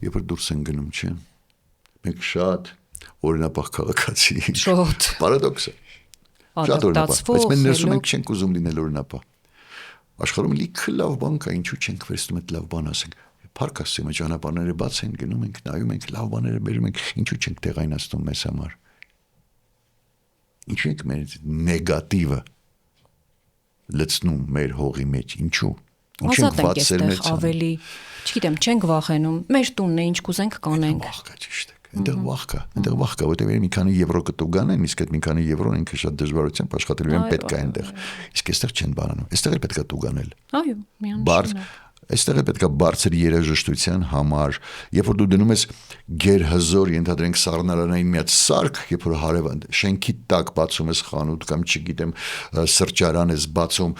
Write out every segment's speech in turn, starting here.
Երբ որ դուրս են գնում, չէ։ Մենք շատ օրինապահ քաղաքացի։ Շատ։ Պարադոքս է։ Շատ օրինապահ։ Բայց մենք ներսում ենք չենք ուզում լինել օրինապահ։ Աշխարհում լիքը լավ բան կա, ինչու չենք վերցնում այդ լավ բան ասենք։ Փառք Աստծո, ճանապարհները բաց են, գնում ենք, նայում ենք, լավ բաները բերում ենք, ինչու չենք տեղայնացնում մեզ համար։ Ինչու ենք մեր նեգատիվը լցնում մեր հողի մեջ, ինչու։ Ազատ ենք այստեղ ավելի, չգիտեմ, չենք վախենում, մեր տունն է, ինչ կուզենք կանենք։ Վախ կա, ճիշտ է։ Այնտեղ վախ կա, որտեղ մի քանի եվրո կտու գանեն, իսկ այդ մի քանի եվրոն ինքը շատ դժվարությամբ աշխատելու են պետք է այնտեղ։ Իսկ այստեղ չեն բանանում։ Այստեղ էլ պետք է տու գանել։ Այո, միանշանակ։ Այստեղ է պետք է բարձր երաժշտության համար, երբ որ դու դնում ես գերհզոր, ենթադրենք սառնարանային մի հատ սարք, երբ որ հարևան շենքի տակ բացում ես խանութ կամ չգիտեմ սրճարան ես բացում,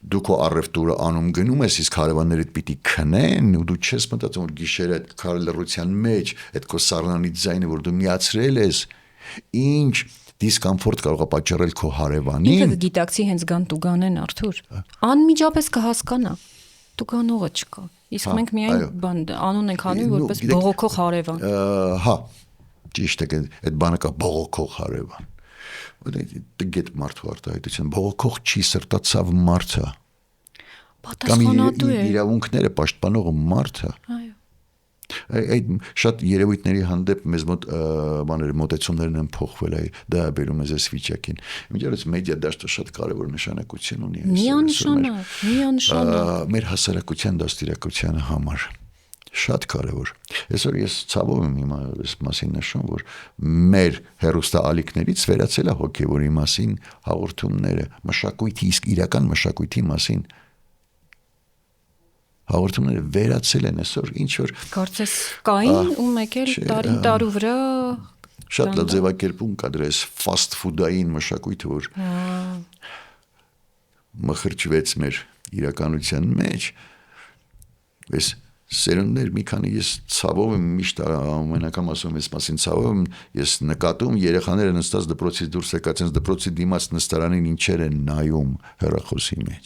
դու քո առևտուրը անում գնում ես, իսկ հարևաններիդ պիտի քնեն, ու դու չես մտածում որ գիշերը այդ քարլռության մեջ այդ քո սառնանի ձայնը, որ դու միացրել ես, ինչ դիսկոմֆորտ կարող է պատճառել քո հարևանին։ Ինքը գիտակցի հենց գան տուգանեն Արթուր։ Անմիջապես կհասկանա։ Տուգանողը չկա։ Իսկ մենք միայն անուն ենք անում որպես բողոքող հարևան։ Հա, ճիշտ է, այդ բանը կա բողոքող հարևան։ Դգետ մարդու արտահայտություն, բողոքող չի, սրտացավ մարդ է։ Պատասխանատու է։ Իրավունքները պաշտպանող մարդ է։ Այո։ Այդ շատ երևույթների հանդեպ մեզ մոտ բաները մոտեցումներն են փոխվել, դա բերում է այս վիճակին։ Միջերից մեդիա դաշտը շատ կարևոր նշանակություն ունի։ Միանշանակ։ Մեր հասարակության դաստիարակության համար շատ կարևոր։ Այսօր ես ցավով եմ հիմա այս մասին նշում, որ մեր հերոստալիքներից վերացել է հոգևորի մասին հաղորդումները, մշակույթի, իսկ իրական մշակույթի մասին հաղորդումները վերացել են այսօր ինչ որ կարծես կային ու մեկ էլ տարին տարու վրա շատ լավ ձևակերպում կա դրա ֆաստ ֆուդային մշակույթը, որ մխրճվեց մեր իրականության մեջ, այս սերունդներ մի քանի ես ցավով եմ միշտ ամեն անգամ ասում ես մասին ցավով եմ ես նկատում երեխաները նստած դպրոցից դուրս եկած են դպրոցի դիմաց նստարանին ինչեր են նայում հեռախոսի մեջ